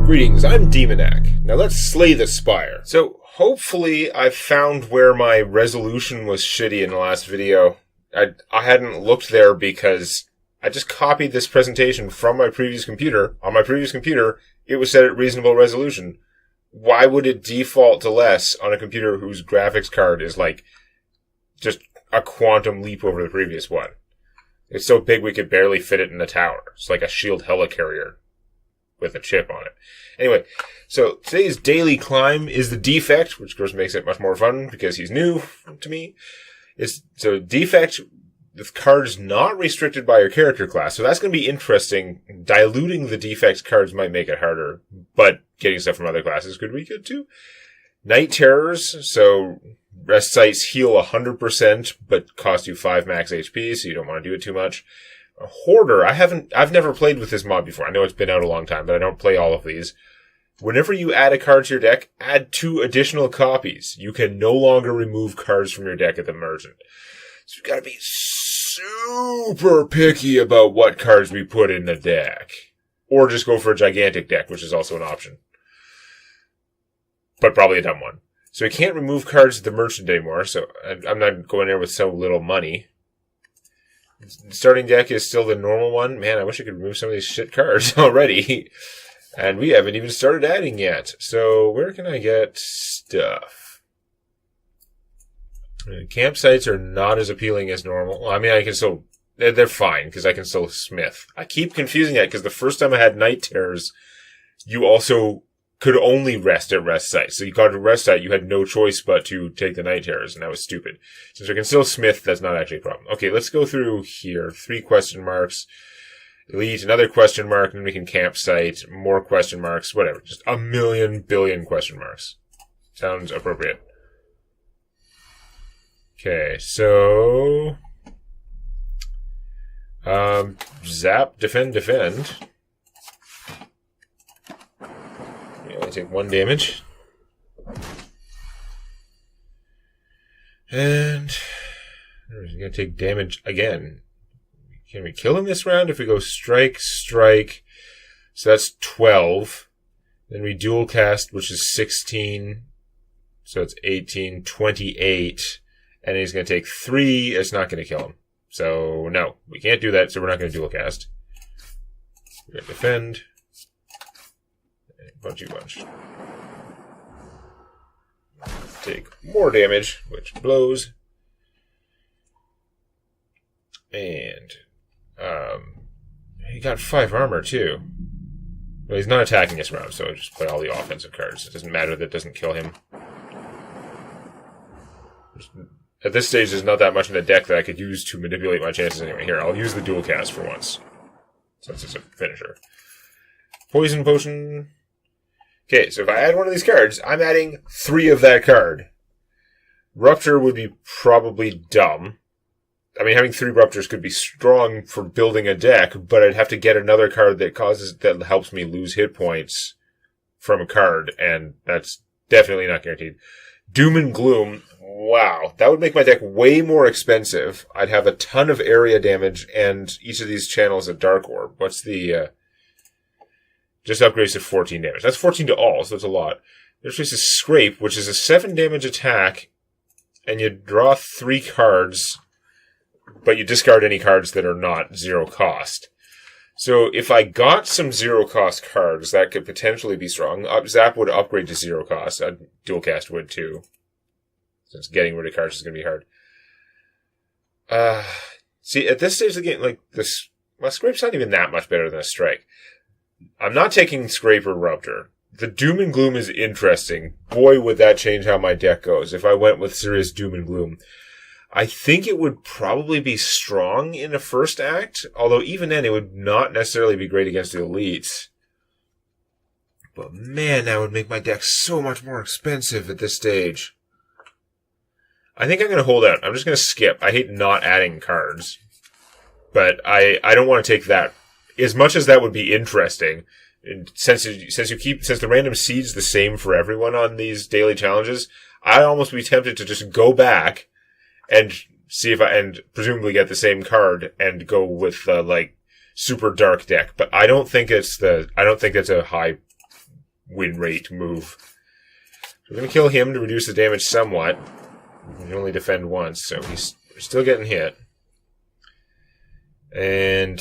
Greetings, I'm Demonac. Now let's slay the Spire. So, hopefully I've found where my resolution was shitty in the last video. I hadn't looked there because I just copied this presentation from my previous computer. On my previous computer, it was set at reasonable resolution. Why would it default to less on a computer whose graphics card is like just a quantum leap over the previous one? It's so big we could barely fit it in the tower. It's like a shield helicarrier with a chip on it. Anyway, so today's DailyClimb is the Defect, which of course makes it much more fun because he's new to me. So Defect, the card is not restricted by your character class, so that's going to be interesting. Diluting the Defect cards might make it harder, but getting stuff from other classes could be good too. Night Terrors, so rest sites heal 100%, but cost you 5 max HP, so you don't want to do it too much. A Hoarder, I've never played with this mod before. I know it's been out a long time, but I don't play all of these. Whenever you add a card to your deck, add 2 additional copies. You can no longer remove cards from your deck at the merchant. So you gotta be super picky about what cards we put in the deck. Or just go for a gigantic deck, which is also an option. But probably a dumb one. So you can't remove cards at the merchant anymore, so I'm not going there with so little money. The starting deck is still the normal one. Man, I wish I could remove some of these shit cards already. And we haven't even started adding yet. So where can I get stuff? Campsites are not as appealing as normal. Well, I mean, I can still... They're fine, because I can still smith. I keep confusing that, because the first time I had Night Terrors, you also could only rest at rest sites. So you got to rest site, you had no choice but to take the Night Terrors, and that was stupid. Since I can still smith, that's not actually a problem. Okay, let's go through here. 3 question marks. Elite, another question mark, and then we can campsite, more question marks, whatever. Just a million billion question marks. Sounds appropriate. Okay, so... Zap, defend. You only take 1 damage. And... he's going to take damage again. Can we kill him this round? If we go strike, so that's 12. Then we dual cast, which is 16. So it's 18, 28. And he's going to take 3. It's not going to kill him. So, no, we can't do that, so we're not going to dual cast. We're going to defend. And bunch. Take more damage, which blows. And... he got 5 armor, too. Well, he's not attacking this round, so just play all the offensive cards. It doesn't matter that it doesn't kill him. At this stage, there's not that much in the deck that I could use to manipulate my chances anyway. Here, I'll use the dual cast for once. Since it's a finisher. Poison Potion. Okay, so if I add one of these cards, I'm adding 3 of that card. Rupture would be probably dumb. I mean, having 3 Ruptures could be strong for building a deck, but I'd have to get another card that helps me lose hit points from a card, and that's definitely not guaranteed. Doom and Gloom, wow, that would make my deck way more expensive. I'd have a ton of area damage, and each of these channels a Dark Orb. What's the, just upgrades to 14 damage. That's 14 to all, so that's a lot. There's just a Scrape, which is a 7 damage attack, and you draw 3 cards... but you discard any cards that are not 0 cost. So if I got some 0 cost cards, that could potentially be strong. Zap would upgrade to 0 cost. Dual cast would too. Since getting rid of cards is going to be hard. See, at this stage of the game, like, my Scrape's not even that much better than a Strike. I'm not taking Scrape or Rupture. The Doom and Gloom is interesting. Boy, would that change how my deck goes if I went with serious Doom and Gloom. I think it would probably be strong in the first act, although even then it would not necessarily be great against the elites. But man, that would make my deck so much more expensive at this stage. I think I'm going to hold out. I'm just going to skip. I hate not adding cards. But I don't want to take that. As much as that would be interesting, since the random seed's the same for everyone on these daily challenges, I'd almost be tempted to just go back and see if and presumably get the same card and go with like super dark deck. But I don't think it's a high win rate move. So we're going to kill him to reduce the damage somewhat. We can only defend once, so he's still getting hit. And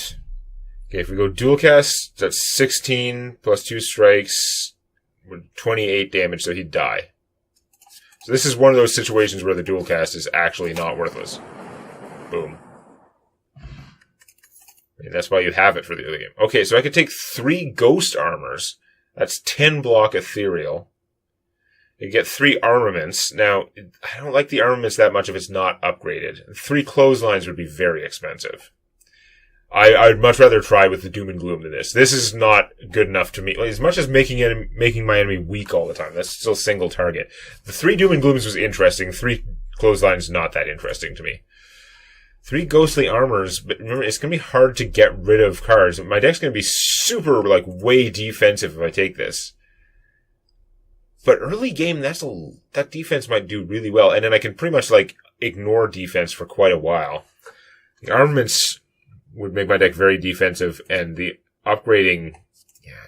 okay, if we go dual cast, that's 16 plus 2 strikes, 28 damage, so he'd die. So this is one of those situations where the dual cast is actually not worthless. Boom. And that's why you have it for the other game. Okay, so I could take 3 ghost armors. That's 10 block ethereal. You get 3 armaments. Now, I don't like the armaments that much if it's not upgraded. 3 clotheslines would be very expensive. I'd much rather try with the Doom and Gloom than this. This is not good enough to me. As much as making my enemy weak all the time, that's still single target. The 3 Doom and Glooms was interesting. 3 clotheslines not that interesting to me. 3 ghostly armors, but remember, it's going to be hard to get rid of cards. My deck's going to be super, way defensive if I take this. But early game, that defense might do really well, and then I can pretty much, ignore defense for quite a while. The armaments would make my deck very defensive, and the upgrading,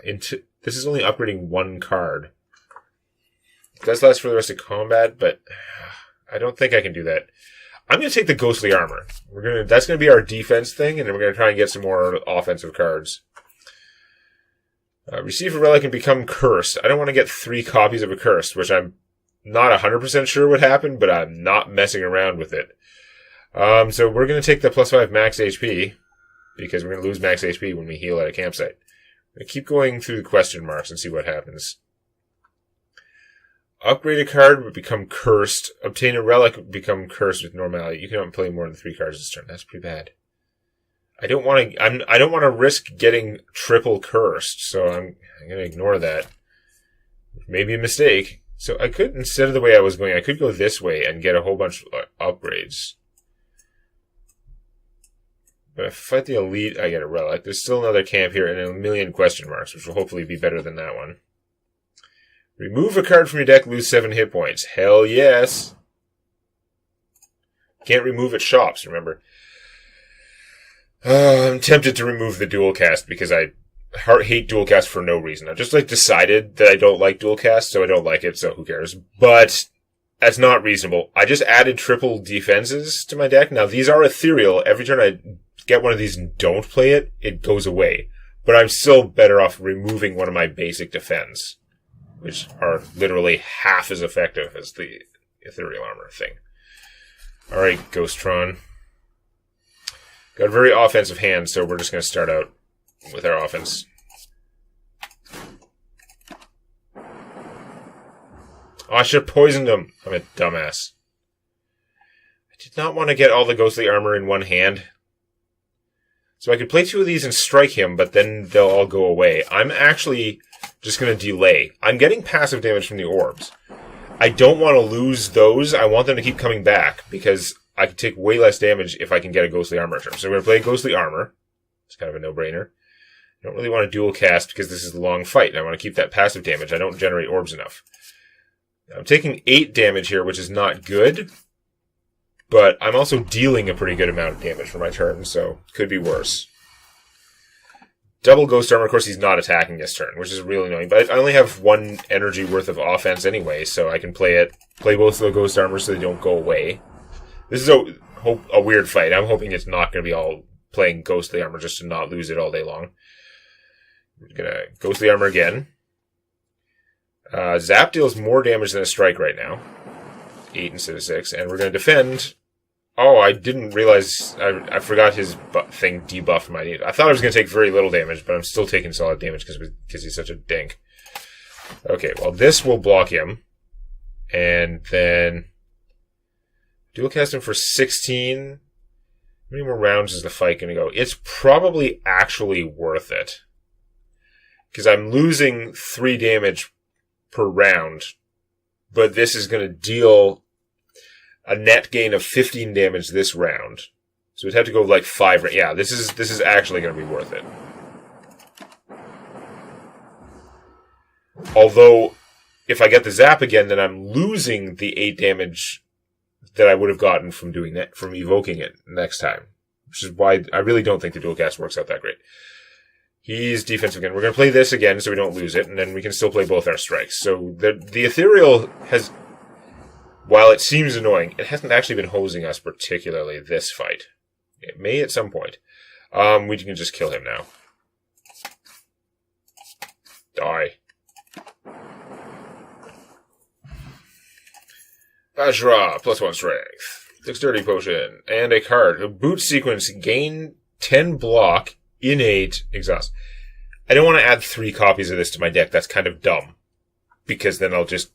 this is only upgrading 1 card. It does last for the rest of combat, but I don't think I can do that. I'm going to take the ghostly armor. That's going to be our defense thing, and then we're going to try and get some more offensive cards. Receive a relic and become cursed. I don't want to get 3 copies of a cursed, which I'm not 100% sure would happen, but I'm not messing around with it. So we're going to take the +5 max HP, because we're going to lose max HP when we heal at a campsite. I'm going to keep going through the question marks and see what happens. Upgrade a card would become cursed. Obtain a relic would become cursed with normality. You cannot play more than 3 cards this turn. That's pretty bad. I don't want to risk getting triple cursed, so I'm going to ignore that. Maybe a mistake. So I could, instead of the way I was going, I could go this way and get a whole bunch of upgrades. But if I fight the elite, I get a relic. There's still another camp here and a million question marks, which will hopefully be better than that one. Remove a card from your deck, lose 7 hit points. Hell yes. Can't remove at shops, remember. I'm tempted to remove the dual cast because I hate dual cast for no reason. I've just decided that I don't like dual cast, so I don't like it, so who cares. But that's not reasonable. I just added triple defenses to my deck. Now these are ethereal. Every turn I get one of these and don't play it, it goes away. But I'm still better off removing one of my basic defense, which are literally half as effective as the ethereal armor thing. Alright, Ghosttron. Got a very offensive hand, so we're just going to start out with our offense. Oh, I should have poisoned him. I'm a dumbass. I did not want to get all the ghostly armor in one hand. So I could play 2 of these and strike him, but then they'll all go away. I'm actually just going to delay. I'm getting passive damage from the orbs. I don't want to lose those. I want them to keep coming back, because I can take way less damage if I can get a ghostly armor turn. So we're going to play ghostly armor. It's kind of a no-brainer. I don't really want to dual cast because this is a long fight, and I want to keep that passive damage. I don't generate orbs enough. I'm taking 8 damage here, which is not good, but I'm also dealing a pretty good amount of damage for my turn, so could be worse. Double Ghost Armor, of course, he's not attacking this turn, which is really annoying. But I only have 1 energy worth of offense anyway, so I can play both of the Ghost Armor so they don't go away. This is a weird fight. I'm hoping it's not going to be all playing Ghostly Armor just to not lose it all day long. We're going to Ghostly Armor again. Zap deals more damage than a strike right now. 8 instead of 6. And we're going to defend. Oh, I didn't realize. I forgot his thing debuffed my need. I thought I was going to take very little damage, but I'm still taking solid damage because he's such a dink. Okay, well, this will block him. And then dual cast him for 16. How many more rounds is the fight going to go? It's probably actually worth it, because I'm losing 3 damage per round, but this is going to deal a net gain of 15 damage this round. So it'd have to go 5. Yeah, this is actually going to be worth it. Although, if I get the zap again, then I'm losing the 8 damage that I would have gotten from doing that, from evoking it next time. Which is why I really don't think the dual cast works out that great. He's defensive again. We're going to play this again so we don't lose it, and then we can still play both our strikes. So the Ethereal has, while it seems annoying, it hasn't actually been hosing us particularly this fight. It may at some point. We can just kill him now. Die. Vajra, +1 strength. Dexterity potion, and a card. A boot sequence, gain 10 block, innate, exhaust. I don't want to add 3 copies of this to my deck. That's kind of dumb. Because then I'll just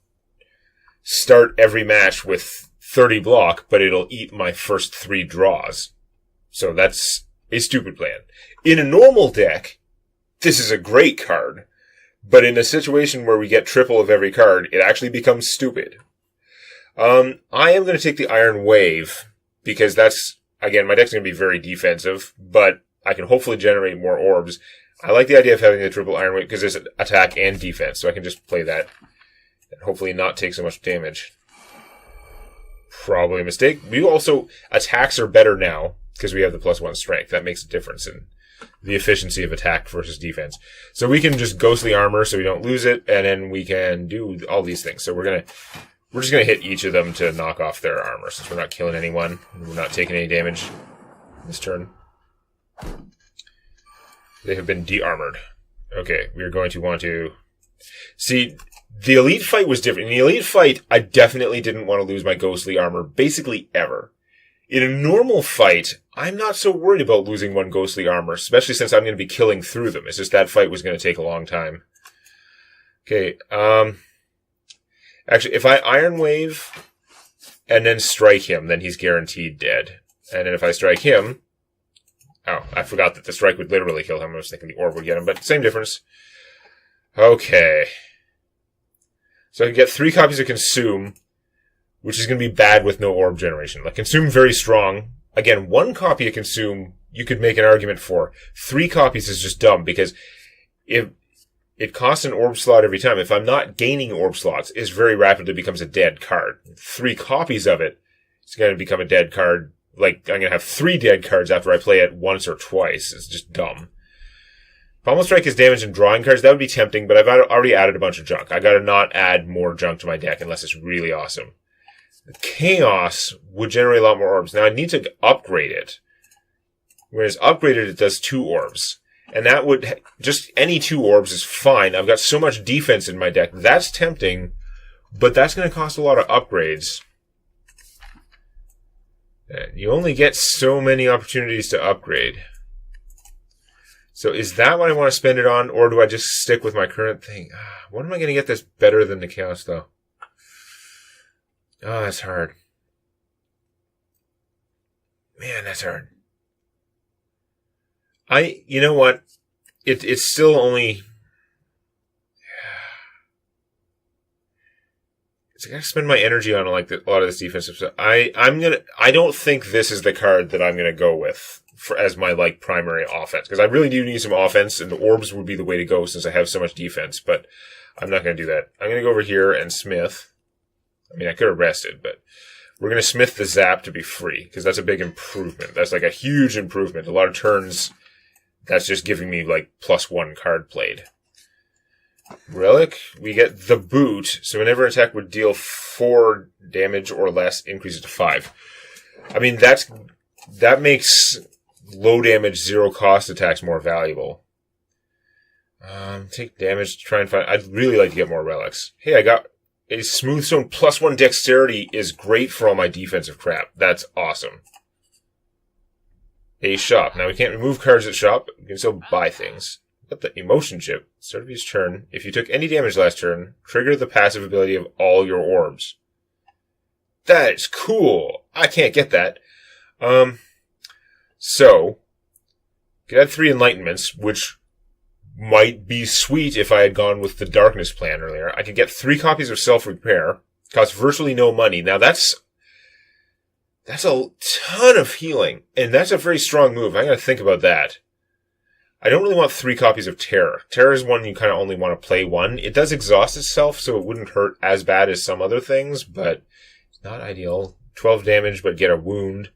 start every match with 30 block, but it'll eat my first 3 draws. So that's a stupid plan. In a normal deck, this is a great card. But in a situation where we get triple of every card, it actually becomes stupid. I am going to take the Iron Wave, because that's, again, my deck's going to be very defensive, but I can hopefully generate more orbs. I like the idea of having the triple Iron Wave, because there's attack and defense, so I can just play that, and hopefully not take so much damage. Probably a mistake. We also, attacks are better now, because we have the +1 strength. That makes a difference in the efficiency of attack versus defense. So we can just Ghostly Armor so we don't lose it, and then we can do all these things. So we're just going to hit each of them to knock off their armor, since we're not killing anyone. We're not taking any damage this turn. They have been de-armored. Okay, we are going to want to... See, the Elite fight was different. In the Elite fight, I definitely didn't want to lose my Ghostly Armor, basically ever. In a normal fight, I'm not so worried about losing 1 Ghostly Armor, especially since I'm going to be killing through them. It's just that fight was going to take a long time. Okay, actually, if I Iron Wave and then strike him, then he's guaranteed dead. And then if I strike him... Oh, I forgot that the strike would literally kill him. I was thinking the orb would get him, but same difference. Okay. So I can get 3 copies of Consume, which is going to be bad with no orb generation. Like, Consume, very strong. Again, 1 copy of Consume, you could make an argument for. 3 copies is just dumb, because if it costs an orb slot every time. If I'm not gaining orb slots, it very rapidly becomes a dead card. 3 copies of it, it's going to become a dead card. Like, I'm going to have 3 dead cards after I play it once or twice. It's just dumb. Pommel Strike is damage and drawing cards. That would be tempting, but I've already added a bunch of junk. I got to not add more junk to my deck unless it's really awesome. Chaos would generate a lot more orbs. Now, I need to upgrade it. Whereas upgraded, it does 2 orbs. And that would, just any 2 orbs is fine. I've got so much defense in my deck. That's tempting, but that's going to cost a lot of upgrades. And you only get so many opportunities to upgrade. So is that what I want to spend it on, or do I just stick with my current thing? What am I going to get that's better than the Chaos, though? Oh, that's hard. Man, that's hard. You know what? It's still only... I gotta spend my energy on like a lot of this defensive stuff. I don't think this is the card that I'm gonna go with as my like primary offense, because I really do need some offense, and the orbs would be the way to go since I have so much defense. But I'm not gonna do that. I'm gonna go over here and smith. I mean, I could have rested, but we're gonna smith the zap to be free, because that's a big improvement. That's like a huge improvement. A lot of turns, that's just giving me like +1 card played. Relic, we get the boot, so whenever an attack would deal 4 damage or less, increases to 5. I mean, that makes low damage, 0 cost attacks more valuable. Take damage to try and find... I'd really like to get more relics. Hey, I got a Smooth Stone +1 dexterity is great for all my defensive crap. That's awesome. A shop. Now, we can't remove cards at shop, but we can still buy things. Got the Emotion Chip. Start of each turn. If you took any damage last turn, trigger the passive ability of all your orbs. That is cool. I can't get that. So, could add 3 Enlightenments, which might be sweet if I had gone with the Darkness plan earlier. I could get 3 copies of Self-Repair. Costs virtually no money. Now that's a ton of healing, and that's a very strong move. I gotta think about that. I don't really want 3 copies of Terror. Terror is one you kind of only want to play 1. It does exhaust itself, so it wouldn't hurt as bad as some other things, but it's not ideal. 12 damage, but get a wound.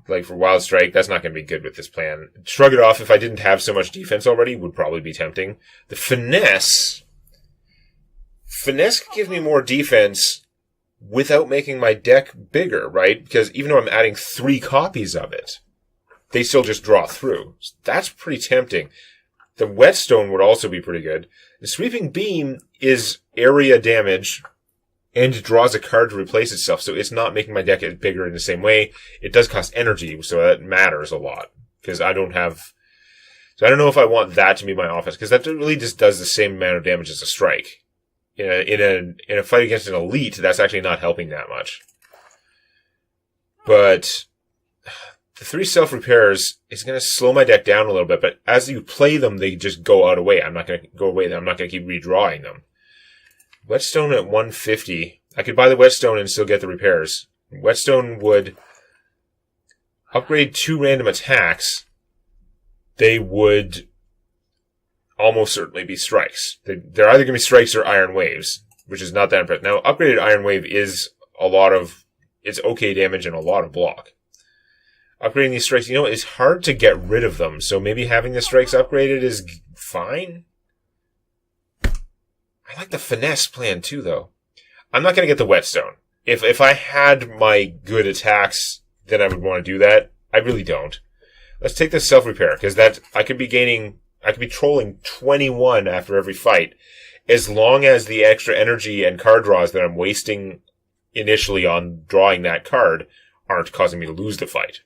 like for Wild Strike, that's not going to be good with this plan. Shrug It Off, if I didn't have so much defense already, would probably be tempting. The Finesse gives me more defense without making my deck bigger, right? Because even though I'm adding 3 copies of it, they still just draw through. So that's pretty tempting. The Whetstone would also be pretty good. The Sweeping Beam is area damage and draws a card to replace itself, so it's not making my deck bigger in the same way. It does cost energy, so that matters a lot. Because I don't have... So I don't know if I want that to be my offense, because that really just does the same amount of damage as a strike. In a fight against an elite, that's actually not helping that much. But the 3 self-repairs is going to slow my deck down a little bit, but as you play them, they just go out of way. I'm not going to go away. I'm not going to keep redrawing them. Whetstone at 150. I could buy the Whetstone and still get the repairs. Whetstone would upgrade 2 random attacks. They would almost certainly be strikes. They're either going to be strikes or Iron Waves, which is not that impressive. Now, upgraded Iron Wave is it's okay damage and a lot of block. Upgrading these strikes, it's hard to get rid of them, so maybe having the strikes upgraded is fine. I like the Finesse plan too, though. I'm not going to get the Whetstone. If I had my good attacks, then I would want to do that. I really don't. Let's take this self-repair, because I could be trolling 21 after every fight, as long as the extra energy and card draws that I'm wasting initially on drawing that card aren't causing me to lose the fight.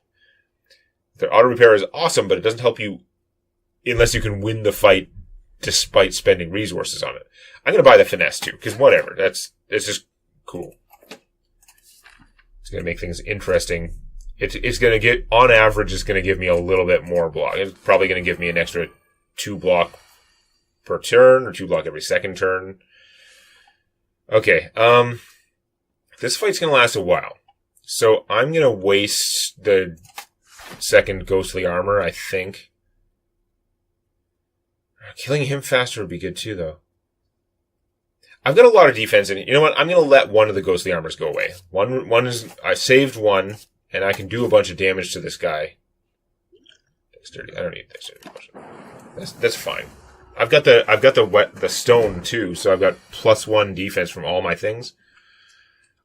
The auto repair is awesome, but it doesn't help you unless you can win the fight despite spending resources on it. I'm going to buy the Finesse too, because whatever, it's just cool. It's going to make things interesting. It's going to get, on average, it's going to give me a little bit more block. It's probably going to give me an extra 2 block per turn, or 2 block every second turn. Okay, this fight's going to last a while. So I'm going to waste the second Ghostly Armor, I think. Killing him faster would be good too, though. I've got a lot of defense in it. You know what? I'm going to let one of the Ghostly Armors go away. One is, I saved one, and I can do a bunch of damage to this guy. Dexterity. I don't need dexterity. That's fine. I've got the stone too, so I've got +1 defense from all my things.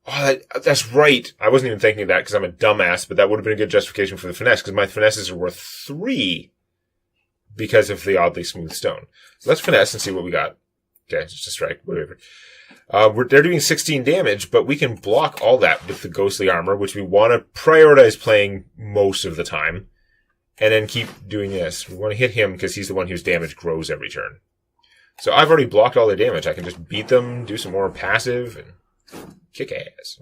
Oh, that's right. I wasn't even thinking of that because I'm a dumbass, but that would have been a good justification for the Finesse, because my Finesses are worth 3 because of the oddly smooth stone. So let's Finesse and see what we got. Okay, just a strike, whatever. They're doing 16 damage, but we can block all that with the Ghostly Armor, which we want to prioritize playing most of the time, and then keep doing this. We want to hit him because he's the one whose damage grows every turn. So I've already blocked all their damage. I can just beat them, do some more passive, and kick ass.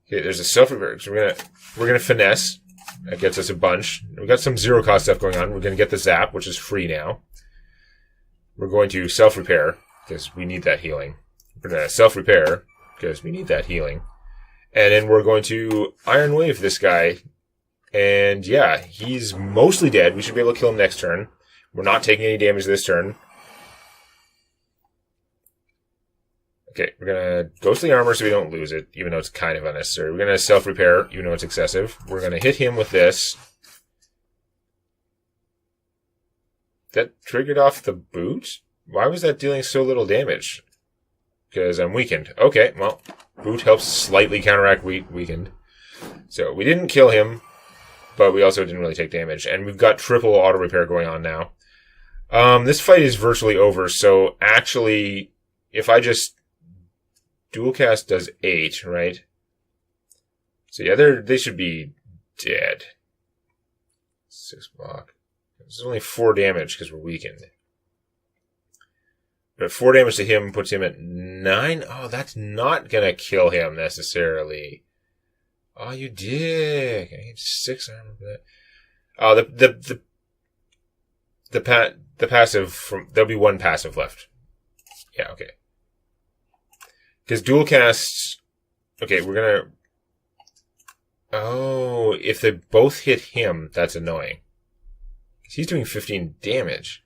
Okay, there's a self-repair. So we're gonna Finesse. That gets us a bunch. We've got some zero-cost stuff going on. We're going to get the Zap, which is free now. We're going to self-repair, because we need that healing. We're going to self-repair, because we need that healing. And then we're going to Iron Wave this guy. And yeah, he's mostly dead. We should be able to kill him next turn. We're not taking any damage this turn. Okay, we're going to Ghostly Armor so we don't lose it, even though it's kind of unnecessary. We're going to self-repair, even though it's excessive. We're going to hit him with this. That triggered off the boot? Why was that dealing so little damage? Because I'm weakened. Okay, well, boot helps slightly counteract weakened. So we didn't kill him, but we also didn't really take damage. And we've got triple auto repair going on now. This fight is virtually over, so actually, if I just dual cast does 8, right? So yeah, they should be dead. 6 block. This is only 4 damage because we're weakened. But 4 damage to him puts him at 9. Oh, that's not gonna kill him necessarily. Oh, you dick! I need 6 armor for that. Oh, the passive from there'll be 1 passive left. Yeah, okay. Because dual casts. Okay, we're gonna. Oh, if they both hit him, that's annoying. He's doing 15 damage.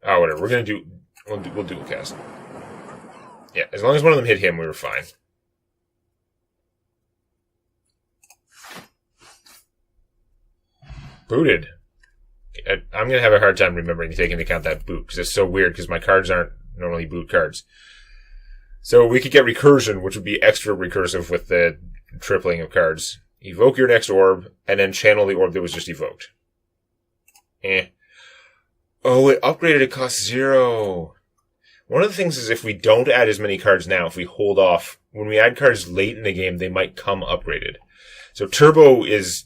Oh, whatever. We're gonna do. We'll dual cast. Yeah, as long as one of them hit him, we were fine. Booted. I'm going to have a hard time remembering to take into account that boot, because it's so weird, because my cards aren't normally boot cards. So we could get recursion, which would be extra recursive with the tripling of cards. Evoke your next orb, and then channel the orb that was just evoked. Oh, it upgraded, it costs 0. One of the things is if we don't add as many cards now, if we hold off, when we add cards late in the game, they might come upgraded. So Turbo is...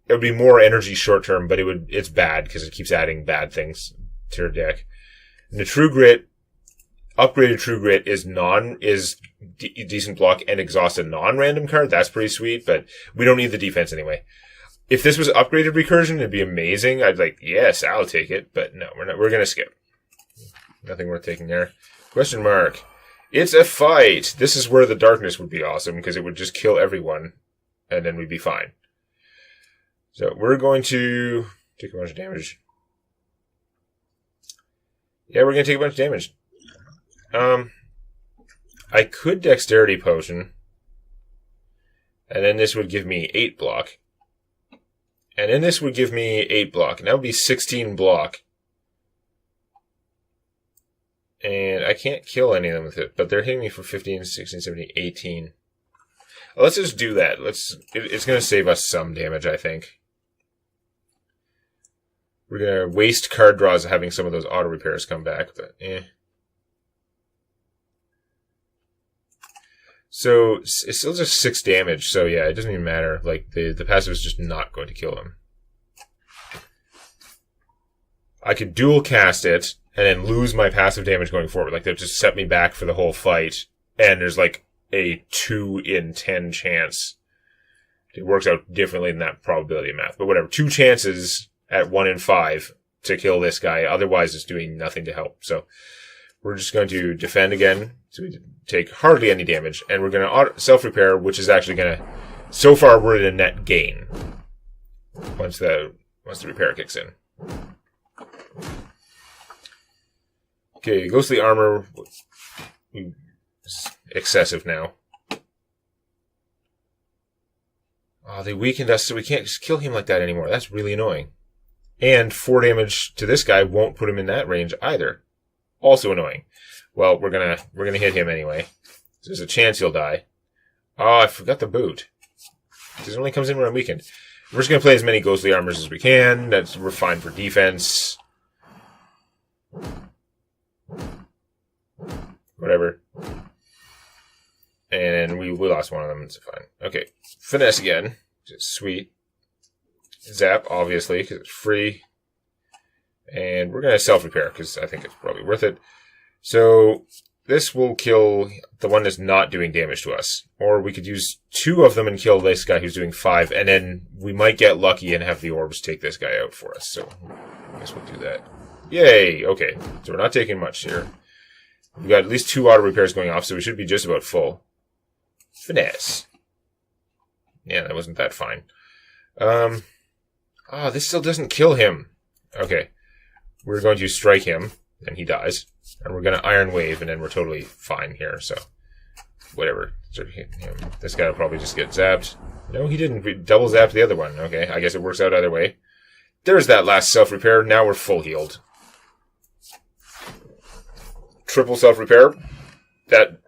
It would be more energy short term, but it's bad because it keeps adding bad things to your deck. And the True Grit, upgraded True Grit is decent block and exhaust a non-random card. That's pretty sweet, but we don't need the defense anyway. If this was upgraded recursion, it'd be amazing. I'd like, yes, I'll take it, but no, we're not. We're gonna skip. Nothing worth taking there. Question mark. It's a fight. This is where the darkness would be awesome because it would just kill everyone, and then we'd be fine. So we're going to take a bunch of damage. Yeah, we're going to take a bunch of damage. I could Dexterity Potion. And then this would give me 8 block. And then this would give me 8 block. And that would be 16 block. And I can't kill any of them with it. But they're hitting me for 15, 16, 17, 18. Let's just do that. It's going to save us some damage, I think. We're going to waste card draws having some of those auto repairs come back, but So, it's still just 6 damage, so yeah, it doesn't even matter. Like, the passive is just not going to kill him. I could dual cast it, and then lose my passive damage going forward. Like, they'll just set me back for the whole fight, and there's like a 2 in 10 chance. It works out differently than that probability of math, but whatever. 2 chances at 1 in 5 to kill this guy. Otherwise, it's doing nothing to help. So we're just going to defend again. So we take hardly any damage. And we're going to self-repair, which is actually going to... So far, we're at a net gain. Once the repair kicks in. Okay, Ghostly Armor. Excessive now. Oh, they weakened us, so we can't just kill him like that anymore. That's really annoying. And 4 damage to this guy won't put him in that range either. Also annoying. Well, we're gonna hit him anyway. There's a chance he'll die. Oh, I forgot the boot. This only comes in when I'm weakened. We're just gonna play as many Ghostly Armors as we can. We're fine for defense. Whatever. And we lost one of them. It's fine. Okay. Finesse again. Just sweet. Zap, obviously, because it's free. And we're going to self-repair, because I think it's probably worth it. So, this will kill the one that's not doing damage to us. Or we could use 2 of them and kill this guy who's doing 5, and then we might get lucky and have the orbs take this guy out for us. So, I guess we'll do that. Yay! Okay. So we're not taking much here. We've got at least 2 auto repairs going off, so we should be just about full. Finesse. Yeah, that wasn't that fine. This still doesn't kill him. Okay. We're going to strike him, and he dies. And we're going to Iron Wave, and then we're totally fine here, so... Whatever. This guy will probably just get zapped. No, he didn't. We double zapped the other one. Okay, I guess it works out either way. There's that last self-repair. Now we're full healed. Triple self-repair. That...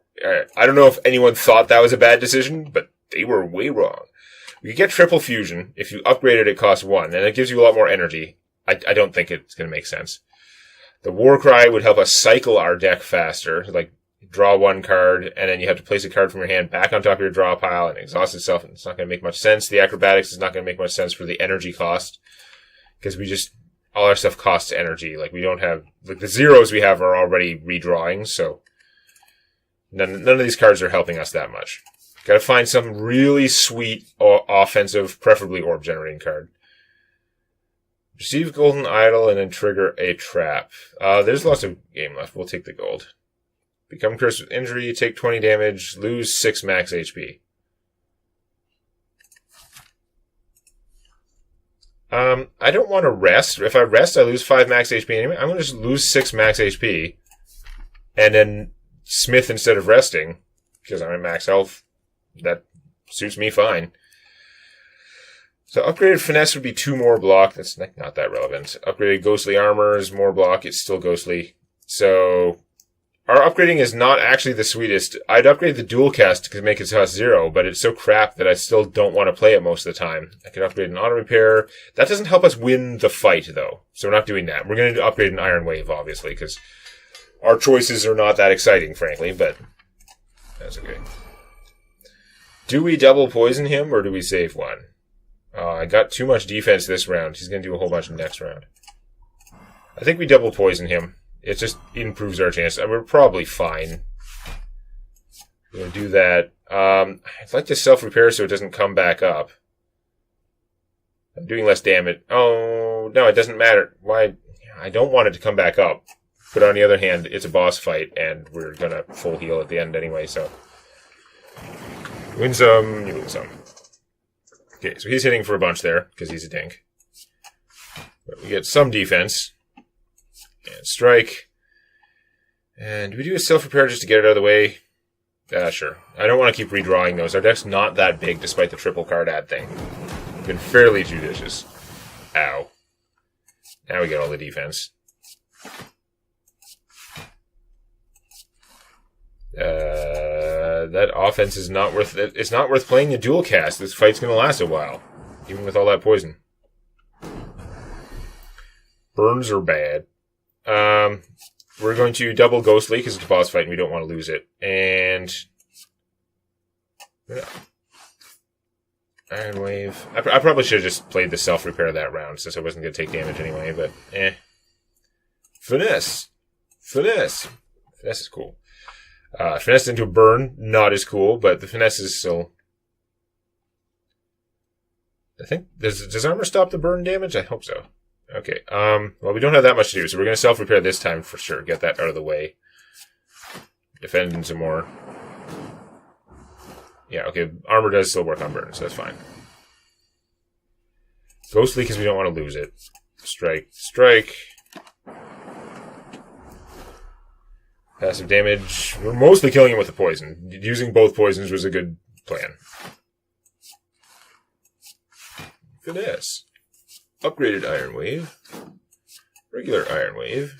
I don't know if anyone thought that was a bad decision, but they were way wrong. You get triple fusion. If you upgrade it, it costs 1, and it gives you a lot more energy. I don't think it's going to make sense. The War Cry would help us cycle our deck faster. Like, draw 1 card, and then you have to place a card from your hand back on top of your draw pile and exhaust itself, and it's not going to make much sense. The Acrobatics is not going to make much sense for the energy cost, because all our stuff costs energy. Like, we don't have... Like, the zeros we have are already redrawing, so... None of these cards are helping us that much. Gotta find some really sweet offensive, preferably orb generating card. Receive Golden Idol and then trigger a trap. There's lots of game left. We'll take the gold. Become cursed with injury, take 20 damage, lose 6 max HP. I don't want to rest. If I rest, I lose 5 max HP anyway. I'm going to just lose 6 max HP. And then Smith instead of resting, because I'm at max health. That suits me fine. So upgraded finesse would be 2 more block. That's not that relevant. Upgraded ghostly armor is more block. It's still ghostly. So our upgrading is not actually the sweetest. I'd upgrade the dual cast to make it cost 0, but it's so crap that I still don't want to play it most of the time. I can upgrade an auto repair. That doesn't help us win the fight, though. So we're not doing that. We're going to upgrade an iron wave, obviously, because our choices are not that exciting, frankly, but that's okay. Do we double poison him, or do we save one? I got too much defense this round. He's going to do a whole bunch next round. I think we double poison him. It just improves our chance. We're probably fine. We're going to do that. I'd like to self-repair so it doesn't come back up. I'm doing less damage. Oh, no, it doesn't matter. Why? I don't want it to come back up. But on the other hand, it's a boss fight, and we're going to full heal at the end anyway, so. Win some, you lose some. Okay, so he's hitting for a bunch there, because he's a dink. But we get some defense. And strike. And do we do a self-repair just to get it out of the way? Sure. I don't want to keep redrawing those. Our deck's not that big, despite the triple card ad thing. We've been fairly judicious. Ow. Now we get all the defense. That offense is not worth it. It's not worth playing the dual cast. This fight's going to last a while, even with all that poison. Burns are bad. We're going to double ghostly because it's a boss fight and we don't want to lose it. And yeah. Iron wave. I probably should have just played the self repair that round since I wasn't going to take damage anyway. But finesse. Finesse is cool. Finesse into a burn, not as cool, but the finesse is still. I think does armor stop the burn damage? I hope so. Okay. Well, we don't have that much to do, so we're going to self-repair this time for sure. Get that out of the way. Defend some more. Yeah, okay. Armor does still work on burn, so that's fine. Ghostly, because we don't want to lose it. Strike. Strike. Passive damage. We're mostly killing him with the poison. Using both poisons was a good plan. Finesse. Upgraded Iron Wave. Regular Iron Wave.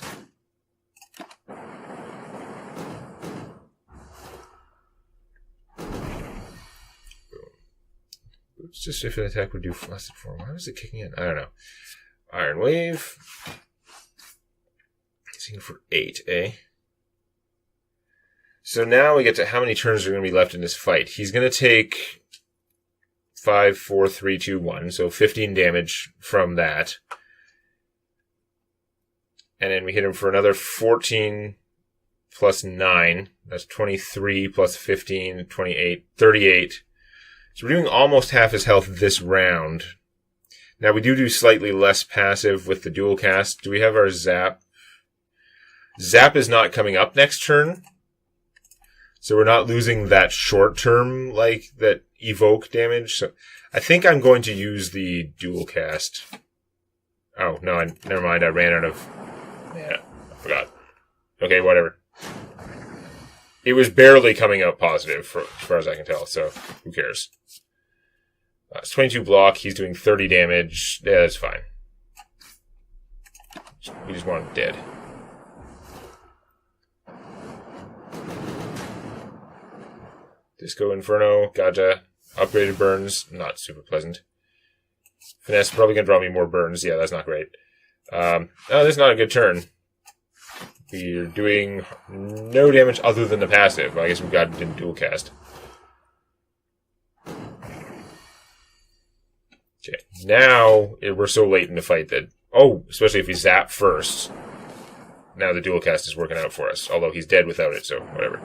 It's just if an attack would do lasted for. Why was it kicking in? I don't know. Iron Wave. He's in for 8, eh? So now we get to how many turns are going to be left in this fight. He's going to take 5, 4, 3, 2, 1. So 15 damage from that. And then we hit him for another 14 plus 9. That's 23 plus 15, 28, 38. So we're doing almost half his health this round. Now we do slightly less passive with the dual cast. Do we have our zap? Zap is not coming up next turn. So we're not losing that short term, like, that evoke damage. So I think I'm going to use the dual cast. Oh, no, never mind. I ran out of... Yeah, I forgot. Okay, whatever. It was barely coming out positive, as far as I can tell, so who cares? It's 22 block. He's doing 30 damage. Yeah, that's fine. We just want him dead. Disco Inferno, gotcha. Upgraded burns, not super pleasant. Finesse, probably going to draw me more burns. Yeah, that's not great. Oh, this is not a good turn. We're doing no damage other than the passive. I guess we got it in dual cast. Okay, now we're so late in the fight that... Oh, especially if we zap first. Now the dual cast is working out for us. Although he's dead without it, so whatever.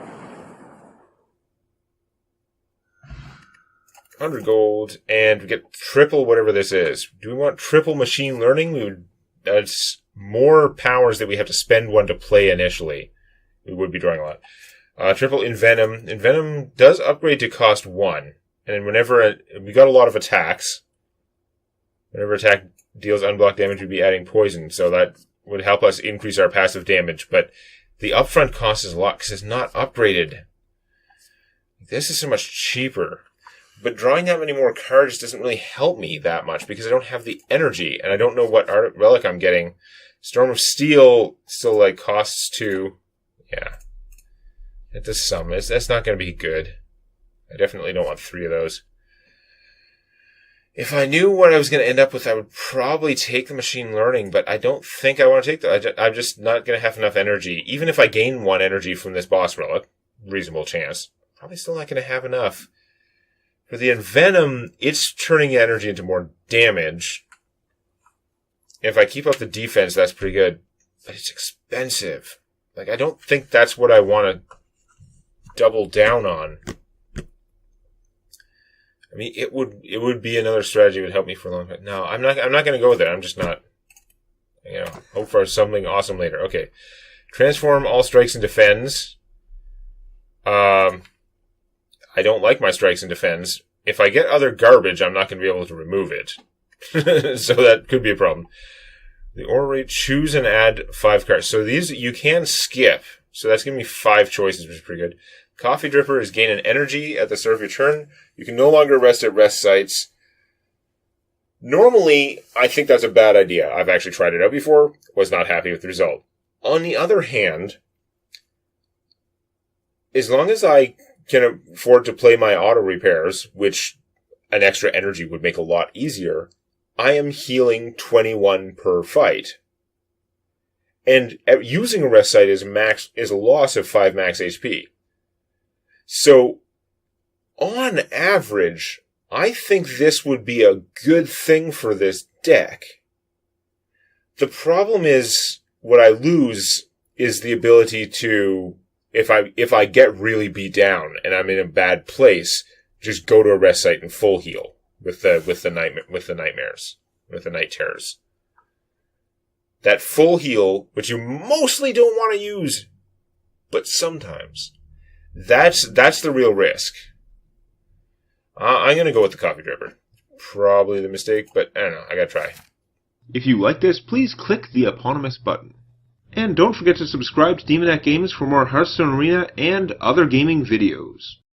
100 gold, and we get triple whatever this is. Do we want triple machine learning? That's more powers that we have to spend one to play initially. We would be drawing a lot. Triple Envenom. Envenom does upgrade to cost 1. And whenever we got a lot of attacks. Whenever attack deals unblocked damage, we'd be adding poison. So that would help us increase our passive damage. But the upfront cost is a lot because it's not upgraded. This is so much cheaper. But drawing that many more cards doesn't really help me that much because I don't have the energy, and I don't know what relic I'm getting. Storm of Steel still, like, costs 2. Yeah. It does some. That's not going to be good. I definitely don't want 3 of those. If I knew what I was going to end up with, I would probably take the machine learning, but I don't think I want to take that. I'm just not going to have enough energy. Even if I gain 1 energy from this boss relic, reasonable chance, probably still not going to have enough. For the Envenom, it's turning energy into more damage. If I keep up the defense, that's pretty good. But it's expensive. Like, I don't think that's what I want to double down on. I mean, it would be another strategy that would help me for a long time. No, I'm not going to go there. I'm just not. Hope for something awesome later. Okay. Transform all strikes and defends. I don't like my strikes and defends. If I get other garbage, I'm not going to be able to remove it. So that could be a problem. The orrery, choose and add 5 cards. So these you can skip. So that's giving me 5 choices, which is pretty good. Coffee Dripper is gain an energy at the start of your turn. You can no longer rest at rest sites. Normally, I think that's a bad idea. I've actually tried it out before. Was not happy with the result. On the other hand, as long as I can afford to play my auto repairs, which an extra energy would make a lot easier, I am healing 21 per fight. And using a rest site is a loss of 5 max HP. So, on average, I think this would be a good thing for this deck. The problem is, what I lose is the ability to, if I get really beat down and I'm in a bad place, just go to a rest site and full heal with the night terrors. That full heal, which you mostly don't want to use, but sometimes. That's the real risk. I'm going to go with the Coffee Dripper. Probably the mistake, but I don't know. I got to try. If you like this, please click the eponymous button. And don't forget to subscribe to Demonac Games for more Hearthstone Arena and other gaming videos.